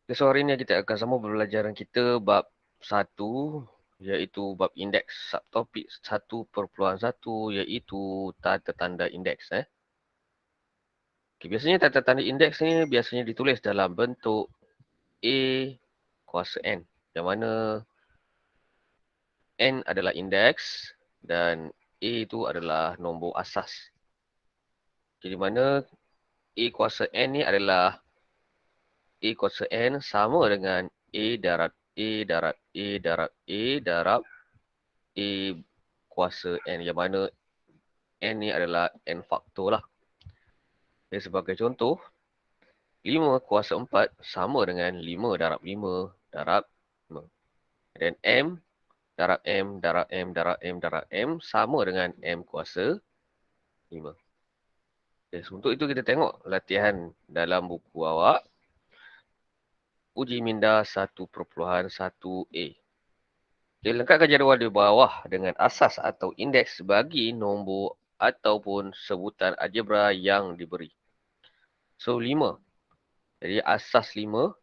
So, hari ini kita akan sama pembelajaran kita bab 1 iaitu bab indeks. Subtopik 1.1 iaitu tata tanda indeks. Okay, biasanya tata tanda indeks ni biasanya ditulis dalam bentuk A kuasa N. Yang mana N adalah indeks dan A itu adalah nombor asas. Jadi mana A kuasa N ni adalah A kuasa N sama dengan A darab A darab A darab A darab A kuasa N. Yang mana N ni adalah N faktor lah. Jadi sebagai contoh, 5 kuasa 4 sama dengan 5 darab 5 darab 5. Dan M darab M darab M darab M darab M sama dengan M kuasa 5. Okay, untuk itu kita tengok latihan dalam buku awak. Uji minda 1.1a. Okay, lengkapkan jadual di bawah dengan asas atau indeks bagi nombor ataupun sebutan algebra yang diberi. So, 5. Jadi, asas 5,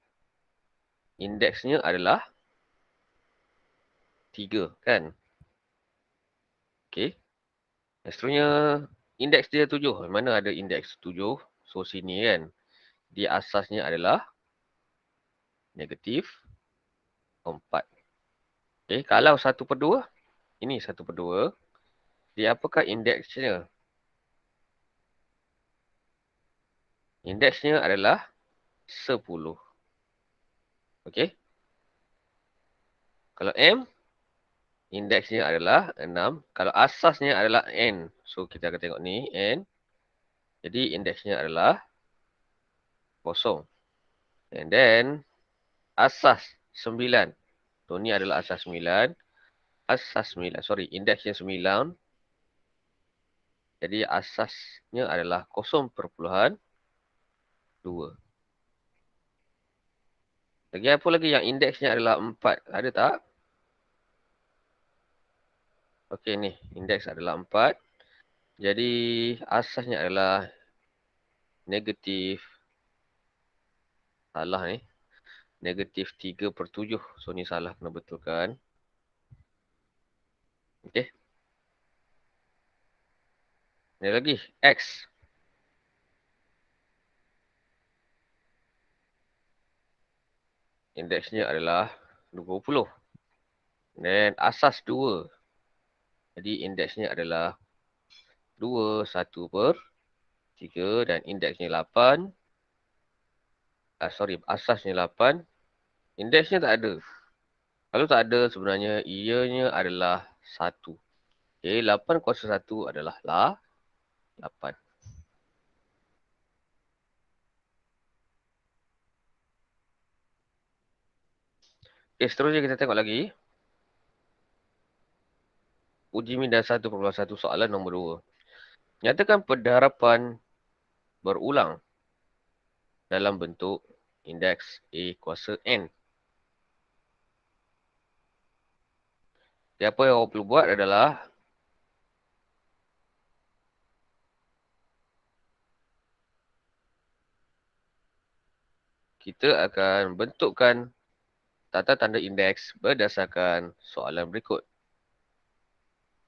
indeksnya adalah 3, kan? Okey. Seterusnya, indeks dia 7. Mana ada indeks 7? So, sini kan. Dia asasnya adalah negatif 4. Okey, kalau 1/2, ini 1/2. Dia apakah indeksnya? Indeksnya adalah 10. Okey. Kalau M, indeksnya adalah 6. Kalau asasnya adalah N. So, kita akan tengok ni, N. Jadi, indeksnya adalah 0. And then, asas 9. So, ni adalah asas 9. Asas 9. Sorry, indeksnya 9. Jadi, asasnya adalah 0.2. Lagi apa lagi yang indeksnya adalah 4? Ada tak? Okey, ni. Indeks adalah 4. Jadi, asasnya adalah negatif. Salah ni. Negatif 3/7. So, ni salah. Kena betulkan. Okey. Ni lagi. X. Indeksnya adalah 20. Dan asas 2. Jadi, indeksnya adalah 2, 1/3. Dan indeksnya 8. Asasnya 8. Indeksnya tak ada. Kalau tak ada, sebenarnya ianya adalah 1. Okay, 8 kuasa 1 adalah 8. Okay, seterusnya kita tengok lagi. Uji minda 1.1 soalan nombor 2. Nyatakan pendarapan berulang dalam bentuk indeks A kuasa N. Okay, apa yang awak perlu buat adalah kita akan bentukkan tata tanda indeks berdasarkan soalan berikut.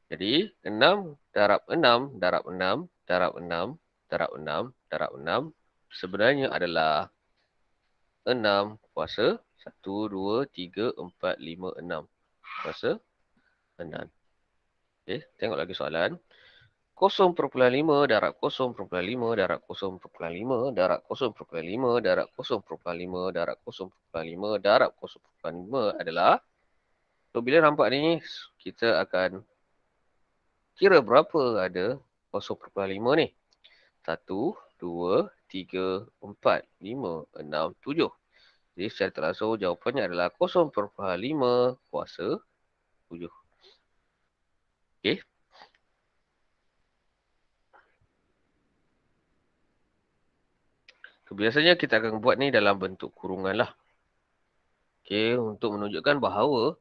Jadi, 6 darab 6 darab 6 darab 6 darab 6 darab 6 sebenarnya adalah 6 kuasa 1, 2, 3, 4, 5, 6. Kuasa 6. Okay, tengok lagi soalan. 0.5 darab 0.5 darab 0.5 darab 0.5 darab 0.5 darab 0.5 darab 0.5 adalah. So, bila nampak ni, kita akan kira berapa ada 0.5 ni. 1, 2, 3, 4, 5, 6, 7. Jadi secara tak langsung jawapannya adalah 0.5 kuasa 7. Okey. Biasanya kita akan buat ni dalam bentuk kurungan lah. Okey, untuk menunjukkan bahawa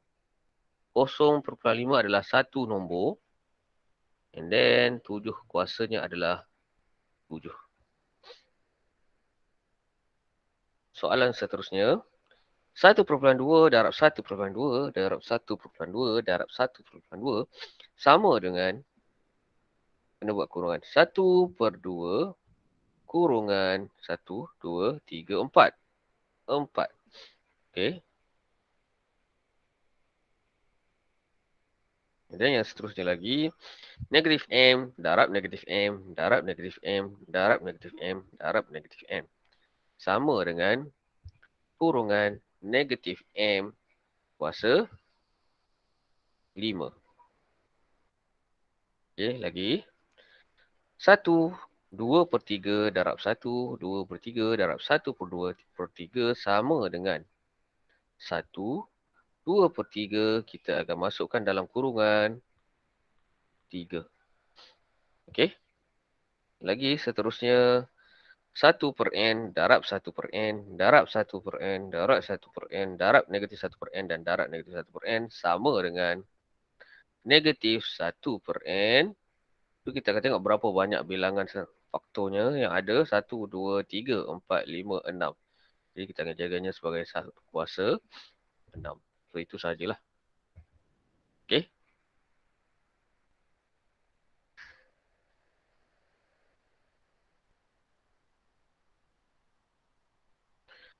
0.5 adalah satu nombor. And then 7 kuasanya adalah 7. Soalan seterusnya. 1,2 darab 1,2 darab 1,2 darab 1,2 sama dengan, kena buat kurungan, 1/2 kurungan 1, 2, 3, 4. 4. Okey. Dan yang seterusnya lagi, negatif M darab negatif M darab negatif M darab negatif M darab negatif M sama dengan kurungan negatif M kuasa 5. Okey, lagi. 2/3 darab 1, 2/3 darab 1/2/3 sama dengan 2/3 kita akan masukkan dalam kurungan 3. Okey. Lagi seterusnya, 1/n darab 1/n darab 1/n darab 1/n darab negatif 1/n dan darab negatif 1/n sama dengan negatif 1/n. So, kita akan tengok berapa banyak bilangan faktornya yang ada. 1, 2, 3, 4, 5, 6. Jadi kita akan jaganya sebagai 1 kuasa 6. So, itu sajalah. Okey.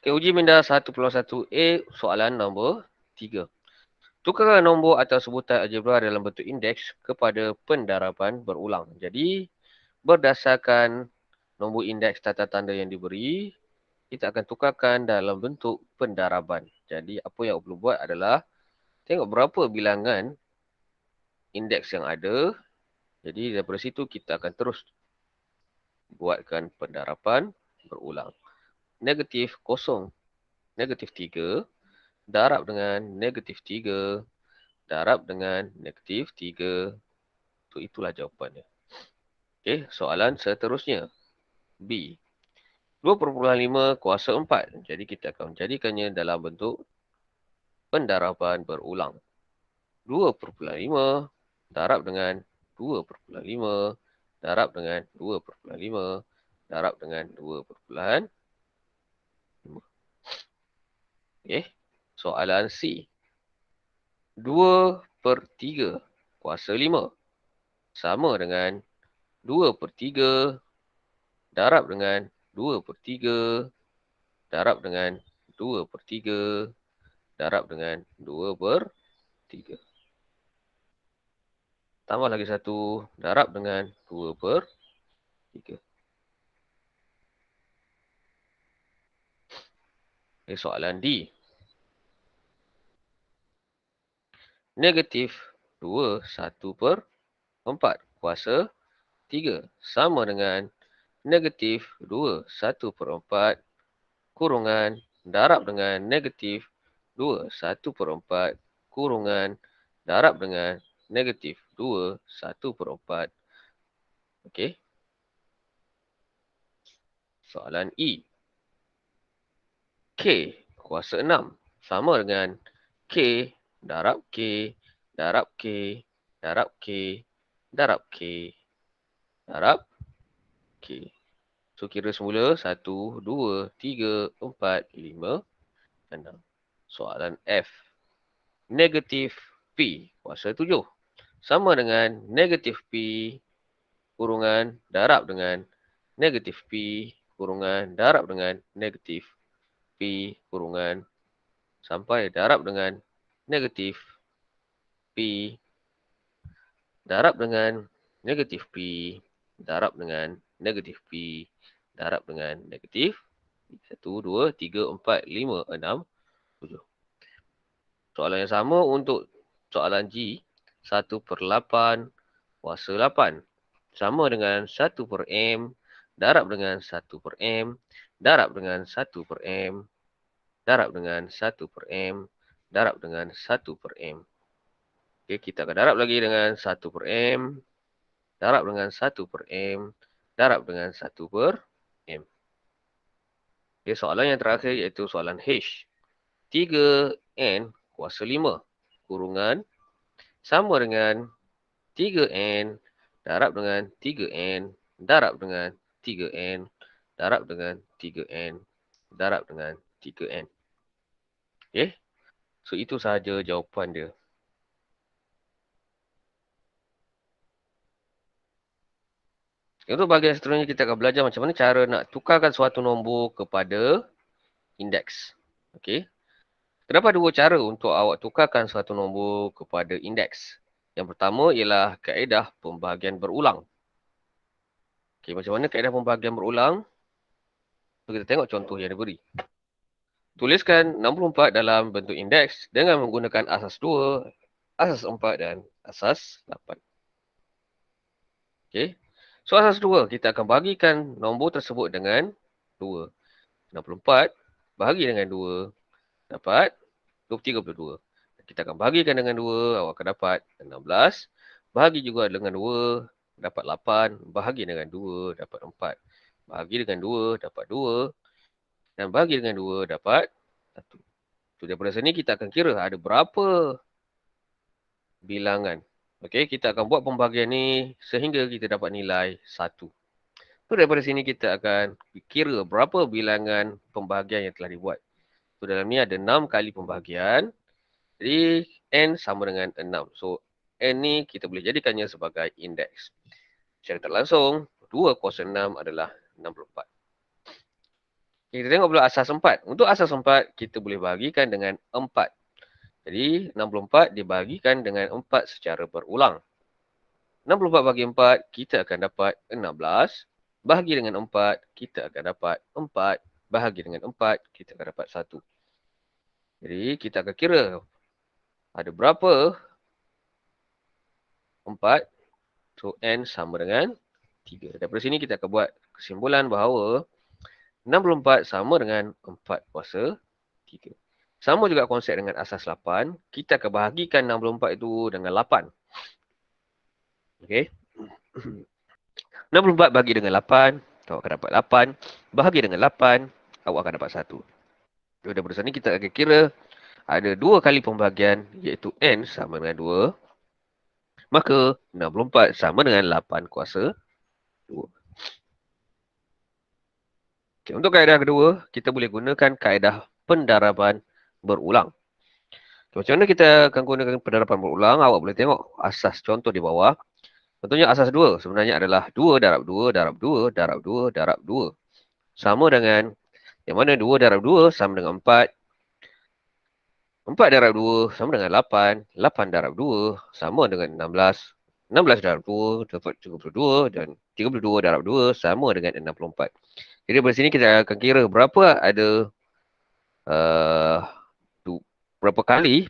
Okay, uji minda 1+1A soalan nombor 3. Tukarkan nombor atau sebutan algebra dalam bentuk indeks kepada pendaraban berulang. Jadi, berdasarkan nombor indeks tata tanda yang diberi, kita akan tukarkan dalam bentuk pendaraban. Jadi, apa yang perlu buat adalah tengok berapa bilangan indeks yang ada. Jadi, daripada situ kita akan terus buatkan pendaraban berulang. Negatif 0, negatif 3, darab dengan negatif 3, darab dengan negatif 3. So, itulah jawapannya. Okey, soalan seterusnya. B. 2,5 kuasa 4. Jadi, kita akan menjadikannya dalam bentuk pendaraban berulang. 2,5 darab dengan 2,5 darab dengan 2,5 darab dengan 2,5. Okey, soalan C. 2/3 kuasa 5 sama dengan 2/3 darab dengan 2/3 darab dengan 2/3 darab dengan 2/3. Tambah lagi 1 darab dengan 2/3. Okay, soalan D. Negatif 2 1/4 kuasa 3 sama dengan negatif 2 1/4 kurungan darab dengan negatif 2 1/4 kurungan darab dengan negatif 2 1/4. Okey. Soalan E. K kuasa 6 sama dengan K darab K darab K darab K darab K darab K. So, kira semula 1, 2, 3, 4, 5, 6. Soalan F. Negatif P kuasa 7 sama dengan negatif P kurungan darab dengan negatif P kurungan darab dengan negatif P kurungan sampai darab dengan negatif P darab dengan negatif P darab dengan negatif P darab dengan negatif 1, 2, 3, 4, 5, 6, 7. Soalan yang sama untuk soalan G. 1/8 kuasa 8 sama dengan 1/m darab dengan 1/m darab dengan 1/m darab dengan 1/m darab dengan 1/m. Okey, kita akan darab lagi dengan 1/m darab dengan 1/m darab dengan 1/m. Okey, soalan yang terakhir iaitu soalan H. 3n kuasa 5 kurungan sama dengan 3n darab dengan 3n darab dengan 3n darab dengan 3n darab dengan 3n. Okay. So, itu sahaja jawapan dia. Untuk bahagian seterusnya, kita akan belajar macam mana cara nak tukarkan suatu nombor kepada indeks. Okay. Terdapat dua cara untuk awak tukarkan suatu nombor kepada indeks. Yang pertama ialah kaedah pembahagian berulang. Okay, macam mana kaedah pembahagian berulang? So, kita tengok contoh yang diberi. Tuliskan 64 dalam bentuk indeks dengan menggunakan asas 2, asas 4 dan asas 8. Okay. So, asas 2, kita akan bahagikan nombor tersebut dengan 2. 64 bahagi dengan 2 dapat 32. Kita akan bahagikan dengan 2, awak akan dapat 16. Bahagi juga dengan 2, dapat 8. Bahagi dengan 2, dapat 4. Bahagi dengan 2, dapat 2. Dan bahagi dengan 2, dapat 1. So, daripada sini kita akan kira ada berapa bilangan. Okey, kita akan buat pembahagian ni sehingga kita dapat nilai 1. So, daripada sini kita akan kira berapa bilangan pembahagian yang telah dibuat. So, dalam ni ada 6 kali pembahagian. Jadi, N sama dengan 6. So, N ni kita boleh jadikannya sebagai indeks. Secara tak langsung, 2 kuasa 6 adalah 64. Kita tengok pula asas 4. Untuk asas 4, kita boleh bahagikan dengan 4. Jadi, 64 dibahagikan dengan 4 secara berulang. 64 bagi 4, kita akan dapat 16. Bahagi dengan 4, kita akan dapat 4. Bahagi dengan 4, kita akan dapat 1. Jadi, kita akan kira ada berapa 4. So, N sama dengan 3. Daripada sini, kita akan buat kesimpulan bahawa 64 sama dengan 4 kuasa 3. Sama juga konsep dengan asas 8. Kita akan bahagikan 64 itu dengan 8. Okey. 64 bagi dengan 8, awak akan dapat 8. Bahagi dengan 8, awak akan dapat 1. So, daripada sini kita akan kira ada 2 kali pembahagian iaitu N sama dengan 2. Maka 64 sama dengan 8 kuasa 2. Okay, untuk kaedah kedua, kita boleh gunakan kaedah pendaraban berulang. Okay, macam mana kita akan gunakan pendaraban berulang? Awak boleh tengok asas contoh di bawah. Contohnya asas 2 sebenarnya adalah 2 darab 2 darab 2 darab 2 darab 2. Sama dengan, yang mana 2 darab 2 sama dengan 4. 4 darab 2 sama dengan 8. 8 darab 2 sama dengan 16. 16 darab 2 dapat 32. Dan 32 darab 2 sama dengan 64. Jadi dari sini kita akan kira berapa ada berapa kali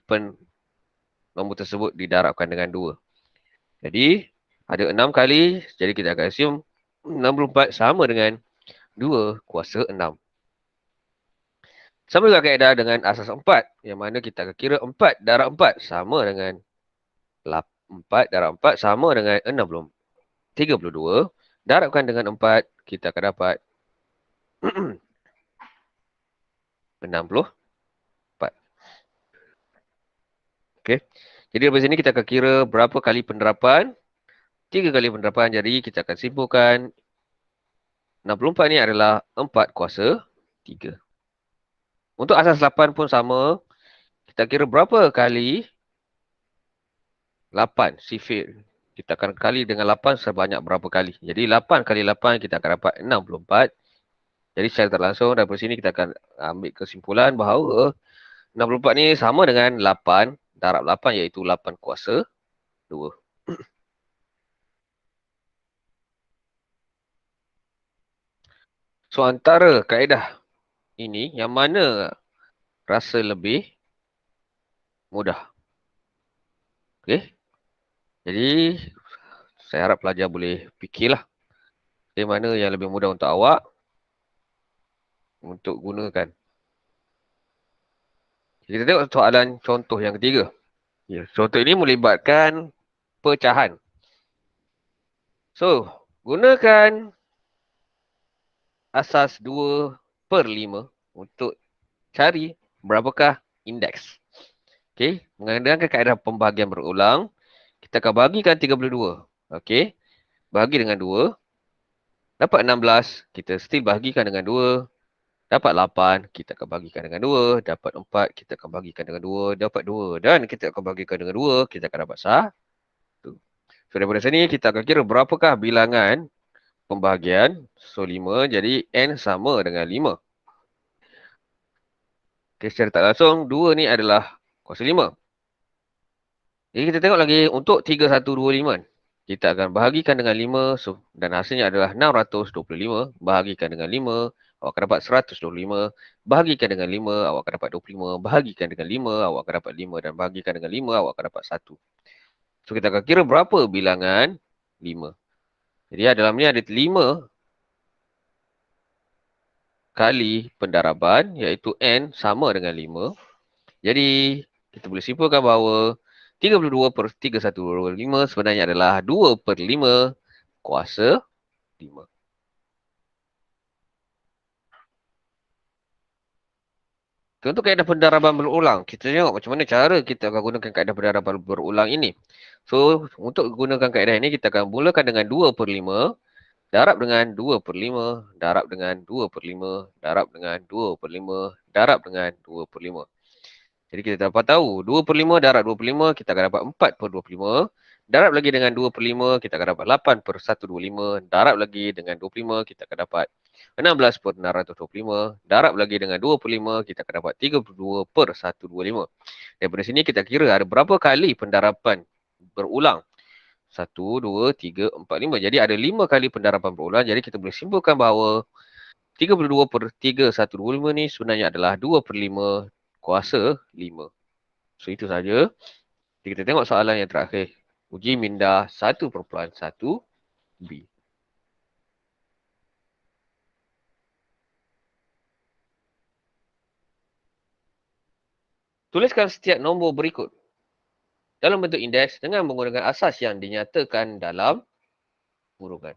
nombor tersebut didarabkan dengan 2. Jadi ada 6 kali. Jadi kita akan assume 64 sama dengan 2 kuasa 6. Sama juga kaedah dengan asas 4. Yang mana kita akan kira 4 darab 4 sama dengan 4 darab 4 sama dengan 32. Darabkan dengan 4, kita akan dapat 64. Okey. Jadi dari sini kita akan kira berapa kali penerapan. 3 kali penerapan. Jadi kita akan simpulkan 64 ni adalah 4 kuasa 3. Untuk asas 8 pun sama. Kita kira berapa kali 8 sifir. Kita akan kali dengan 8 sebanyak berapa kali. Jadi 8 kali 8 kita akan dapat 64. Jadi secara tak langsung daripada sini kita akan ambil kesimpulan bahawa 64 ni sama dengan 8 darab 8 iaitu 8 kuasa 2. So antara kaedah ini yang mana rasa lebih mudah? Okey. Jadi saya harap pelajar boleh fikirlah di mana yang lebih mudah untuk awak untuk gunakan. Kita tengok soalan contoh yang ketiga. Ya, contoh ini melibatkan pecahan. So, gunakan asas 2/5 untuk cari berapakah indeks. Okey, menggunakan kaedah pembahagian berulang, kita akan bahagikan 32. Okey, bahagi dengan 2. Dapat 16, kita still bahagikan dengan 2. Dapat 8, kita akan bagikan dengan 2. Dapat 4, kita akan bagikan dengan 2. Dapat 2. Dan kita akan bagikan dengan 2, kita akan dapat 1. So, daripada sini, kita akan kira berapakah bilangan pembahagian. So, 5. Jadi, N sama dengan 5. Okay, secara tak langsung, 2 ni adalah kuasa 5. Jadi, kita tengok lagi untuk 3, 1, 2, 5. Kita akan bahagikan dengan 5. So, dan hasilnya adalah 625. Bahagikan dengan 5. Awak akan dapat 125. Bahagikan dengan 5. Awak akan dapat 25. Bahagikan dengan 5. Awak akan dapat 5. Dan bahagikan dengan 5. Awak akan dapat 1. So, kita akan kira berapa bilangan 5. Jadi, dalam ni ada 5 kali pendaraban, iaitu N sama dengan 5. Jadi, kita boleh simpulkan bahawa 32 per 3125 sebenarnya adalah 2 per 5 kuasa 5. Untuk kaedah pendaraban berulang, kita tengok macam mana cara kita akan gunakan kaedah pendaraban berulang ini. So, untuk gunakan kaedah ini, kita akan mulakan dengan 2 per 5, darab dengan 2 per 5, darab dengan 2 per 5, darab dengan 2 per 5, darab dengan 2 per 5. Jadi kita dapat tahu 2 per 5 darab 2 per 5, kita akan dapat 4 per 2 per 5. Darab lagi dengan 2 per 5, kita akan dapat 8 per 125. Darab lagi dengan 2 per 5, kita akan dapat 16 per 625. Darab lagi dengan 2 per 5, kita akan dapat 32 per 125. Daripada sini kita kira ada berapa kali pendaraban berulang. 1, 2, 3, 4, 5. Jadi ada 5 kali pendaraban berulang. Jadi kita boleh simpulkan bahawa 32 per 3, 125 ni sebenarnya adalah 2 per 5 kuasa 5. So, itu saja. Kita tengok soalan yang terakhir. Uji minda 1.1b. Tuliskan setiap nombor berikut dalam bentuk indeks dengan menggunakan asas yang dinyatakan dalam hurufan.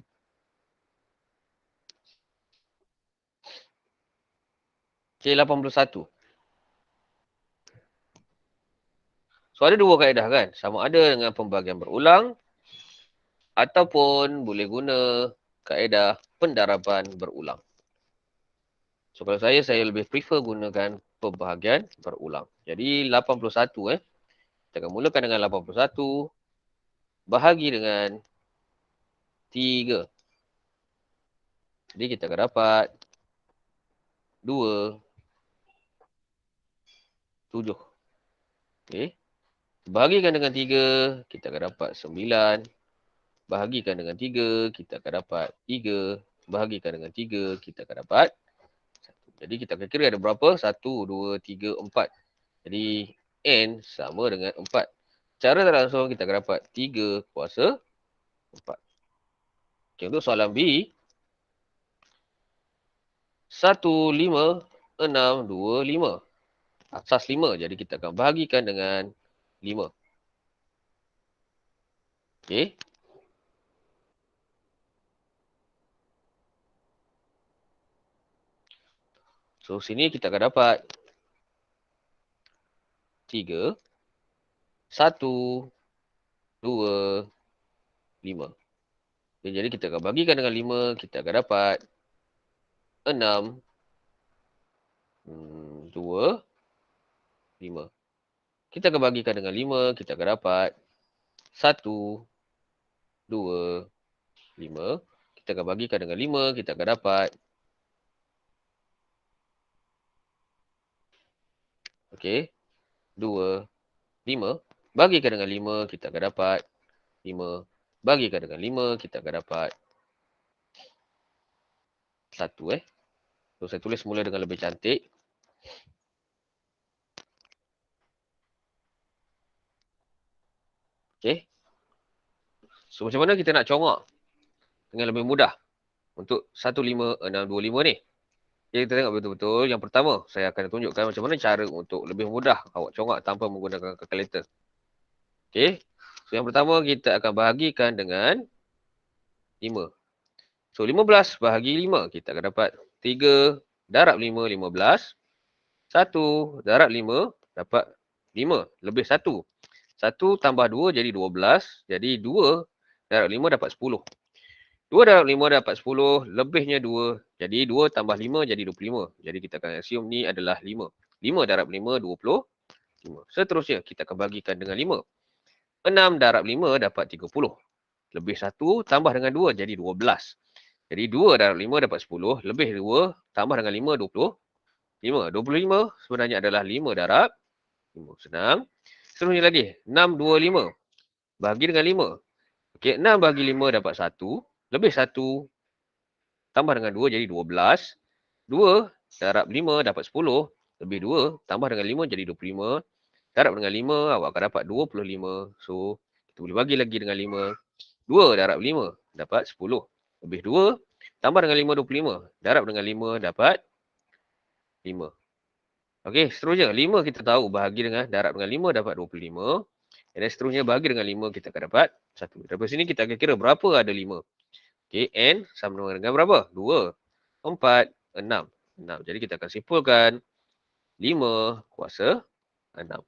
Okay, 81. So, ada dua kaedah kan? Sama ada dengan pembagian berulang ataupun boleh guna kaedah pendaraban berulang. So, kalau saya lebih prefer gunakan pembahagian berulang. Jadi, 81 kita akan mulakan dengan 81 bahagi dengan 3. Jadi, kita akan dapat 2, 7. Okay. Bahagikan dengan 3, kita akan dapat 9. Bahagikan dengan 3, kita akan dapat 3. Bahagikan dengan 3, kita akan dapat 1. Jadi kita akan kira ada berapa? 1, 2, 3, 4. Jadi N sama dengan 4. Cara tak langsung kita akan dapat 3 kuasa 4. Okay, untuk soalan B. 1, 5, 6, 2, 5. Asas 5. Jadi kita akan bahagikan dengan 5. Okay. So, sini kita akan dapat 3, 1, 2, 5. Okay, jadi kita akan bagikan dengan 5, kita akan dapat 6, 2, 5. Kita akan bagikan dengan 5, kita akan dapat 1, 2, 5. Kita akan bagikan dengan 5, kita akan dapat. Okey. 2, 5. Bagikan dengan 5, kita akan dapat 5. Bagikan dengan 5, kita akan dapat 1. So, saya tulis mula dengan lebih cantik. Okey. So, macam mana kita nak congak dengan lebih mudah untuk 15625 ni? Okay, kita tengok betul-betul. Yang pertama, saya akan tunjukkan macam mana cara untuk lebih mudah awak congak tanpa menggunakan kalkulator. Okey. So, yang pertama kita akan bahagikan dengan 5. So, 15 bahagi 5. Kita akan dapat 3 darab 5, 15. 1 darab 5, dapat 5. Lebih 1. 1 tambah 2 jadi 12. Jadi 2 darab 5 dapat 10. 2 darab 5 dapat 10. Lebihnya 2 Jadi 2 tambah 5 jadi 25. Jadi kita akan assume ni adalah 5. 5 darab 5, 25. Seterusnya, kita akan bagikan dengan 5. 6 darab 5 dapat 30. Lebih 1 tambah dengan 2 jadi 12. Jadi 2 darab 5 dapat 10. Lebih 2 tambah dengan 5, 25. 25 sebenarnya adalah 5 darab 5. Senang. Seterusnya lagi. 6, 2, 5. Bagi dengan 5. Okey, 6 bagi 5 dapat 1. Lebih 1 tambah dengan 2 jadi 12. 2 darab 5 dapat 10. Lebih 2 tambah dengan 5 jadi 25. Darab dengan 5 awak akan dapat 25. So, kita boleh bagi lagi dengan 5. 2 darab 5 dapat 10. Lebih 2 tambah dengan 5, 25. Darab dengan 5 dapat 5. Okey, seterusnya 5 kita tahu bahagi dengan darab dengan 5 dapat 25. Dan seterusnya bahagi dengan 5 kita akan dapat 1. Daripada sini kita akan kira berapa ada 5. Okey, N sama dengan berapa? 2, 4, 6. 6. Jadi kita akan simpulkan 5 kuasa 6.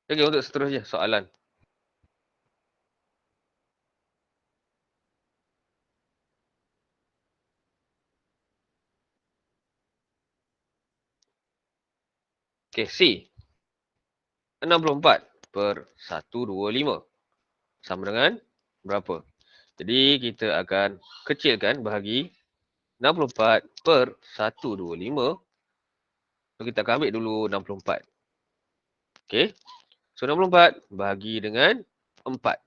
Okey, untuk seterusnya soalan. Okey, C. 64 per 125. Sama dengan berapa? Jadi kita akan kecilkan bahagi 64 per 125. So kita akan ambil dulu 64. Okey. So 64 bahagi dengan 4.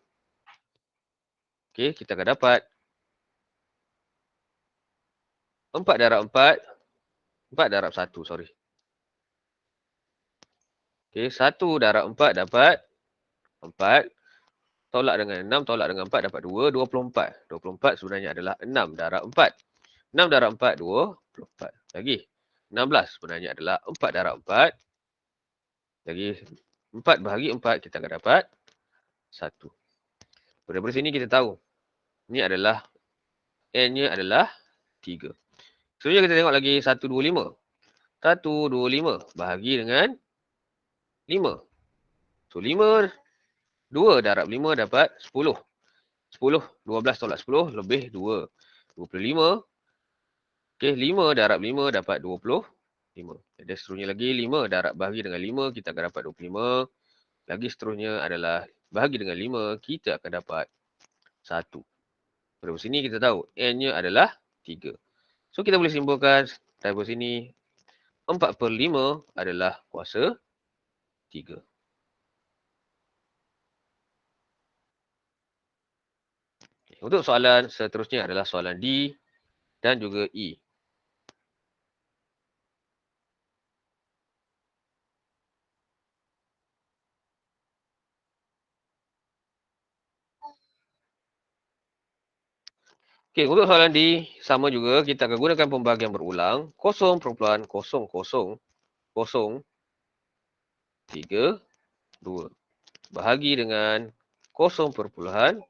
Okey, kita akan dapat 4 darab 4. 4 darab 1, sorry. Okey, 1 darab 4 dapat 4. Tolak dengan 6, tolak dengan 4 dapat 2, 24. 24 sebenarnya adalah 6 darab 4. 6 darab 4, 24. Lagi. 16 sebenarnya adalah 4 darab 4. Lagi 4 bahagi 4, kita akan dapat 1. Daripada sini kita tahu. Ini adalah, N-nya adalah 3. Seterusnya kita tengok lagi 125. 125 bahagi dengan 5. So 5, 2 darab 5 dapat 10. 10, 12 tolak 10 lebih 2. 25. Okey, 5 darab 5 dapat 25. Jadi seterusnya lagi 5 darab bahagi dengan 5, kita akan dapat 25. Lagi seterusnya adalah bahagi dengan 5, kita akan dapat 1. Dari sini kita tahu N-nya adalah 3. So kita boleh simpulkan dari sini 4/5 adalah kuasa 3. Untuk soalan seterusnya adalah soalan D dan juga E. Okey, untuk soalan D, sama juga kita akan gunakan pembahagian berulang. 0.0032 bahagi dengan 0.2.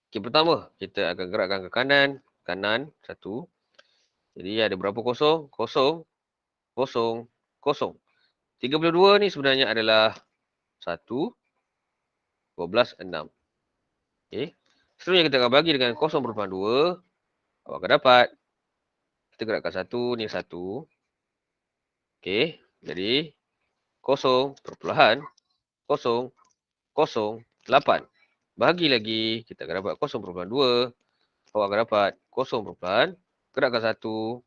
Okey, pertama, kita akan gerakkan ke kanan, 1. Jadi ada berapa kosong? Kosong, kosong, kosong. 32 ni sebenarnya adalah 1, 12, 6. Okey. Seterusnya kita akan bagi dengan 0.2. Awak akan dapat. Kita gerakkan 1, ni 1. Okey. Jadi 0.008. Bahagi lagi, kita akan dapat 0.2. Awak akan dapat 0. Gerakkan 1.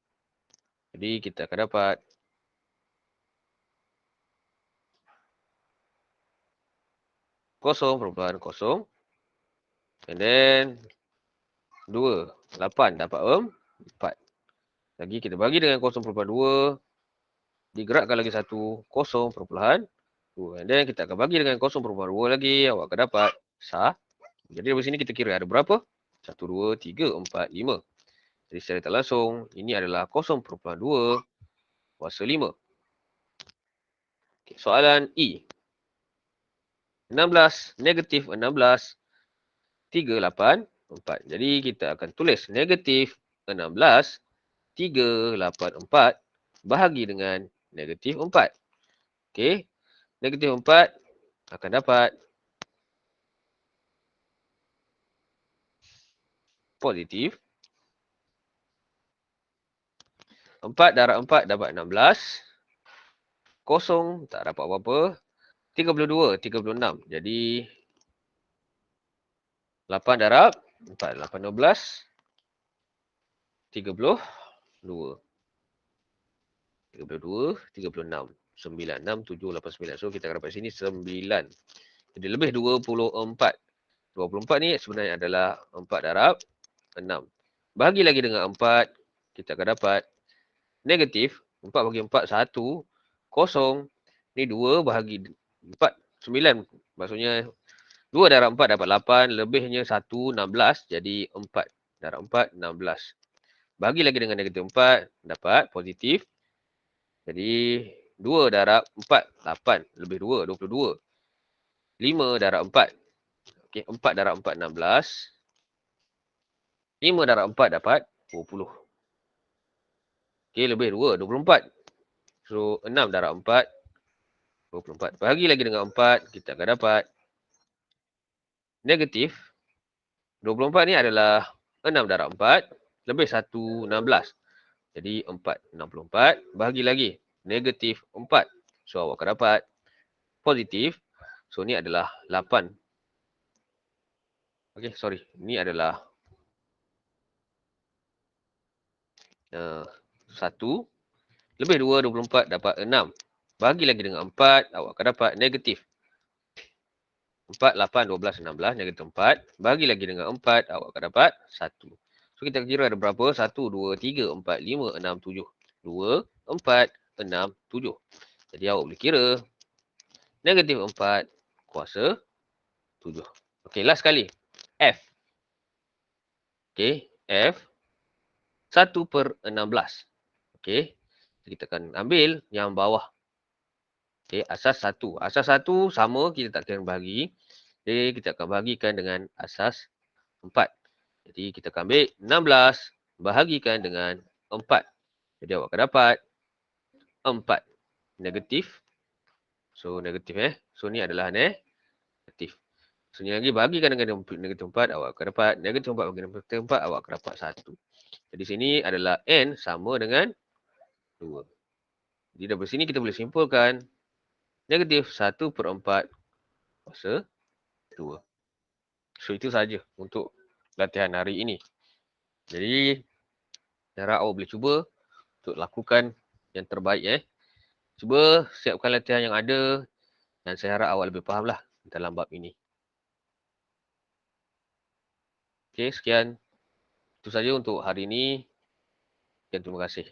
Jadi kita akan dapat 0.0. And then 2. 8 dapat 4. Lagi kita bagi dengan 0.2. Digerakkan lagi 1. 0.2. And then kita akan bagi dengan 0.2 lagi. Awak akan dapat sah. Jadi dari sini kita kira ada berapa? 1, 2, 3, 4, 5. Jadi secara tak langsung, ini adalah 0.2 kuasa 5. Okay, soalan E. 16, -16, 3, 8, 4. Jadi kita akan tulis negatif 16, 384 bahagi dengan negatif 4. Okey. Negatif 4 akan dapat positif. 4 darab 4 dapat 16. Kosong tak dapat apa-apa. 32, 36. Jadi 8 darab 4, 8, 12. 32. 32, 36. 9, 6, 7, 8, 9. So, kita akan dapat sini 9. Jadi, lebih 24. 24 ni sebenarnya adalah 4 darab 6. Bahagi lagi dengan 4, kita akan dapat negatif. 4 bagi 4, 1. Kosong. Ni 2 bahagi 4, 9. Maksudnya, 2 darab 4 dapat 8. Lebihnya 1, 16. Jadi, 4 darab 4, 16. Bahagi lagi dengan negatif 4, dapat positif. Jadi, 2 darab 4, 8. Lebih 2, 22. 5 darab 4. Okey, 4 darab 4, 16. 5 darab 4 dapat 20. Okey, lebih 2, 24. So, 6 darab 4, 24. Bahagi lagi dengan 4, kita akan dapat negatif. 24 ni adalah 6 darab 4. Lebih 1, 16. Jadi, 4, 64. Bahagi lagi. Negatif 4. So, awak akan dapat positif. So, ni adalah 8. Okey, sorry. Ni adalah 1. Lebih 2, 24 dapat 6. Bahagi lagi dengan 4, awak akan dapat negatif. 4, 8, 12, 16, negatif 4. Bahagi lagi dengan 4, awak akan dapat 1. So, kita kira ada berapa? 1, 2, 3, 4, 5, 6, 7. 2, 4, 6, 7. Jadi, awak boleh kira negatif 4 kuasa 7. Okey, last sekali. F. Okey, F. 1/16. Okey, kita akan ambil yang bawah. Okey, asas 1. Asas 1 sama, kita tak kena bahagi. Jadi, kita akan bahagikan dengan asas 4. Jadi, kita akan ambil 16 bahagikan dengan 4. Jadi, awak akan dapat 4. Negatif. So, negatif. So, ni adalah negatif. So, ni lagi bahagikan dengan negatif 4, awak akan dapat negatif 4 bagi negatif 4, awak akan dapat 1. Jadi, sini adalah N sama dengan 2. Jadi, dari sini kita boleh simpulkan negatif 1/4 kuasa 2. So, itu saja untuk latihan hari ini. Jadi, harap awak boleh cuba untuk lakukan yang terbaik. Cuba siapkan latihan yang ada dan saya harap awak lebih fahamlah dalam bab ini. Okey, sekian. Itu saja untuk hari ini. Dan terima kasih.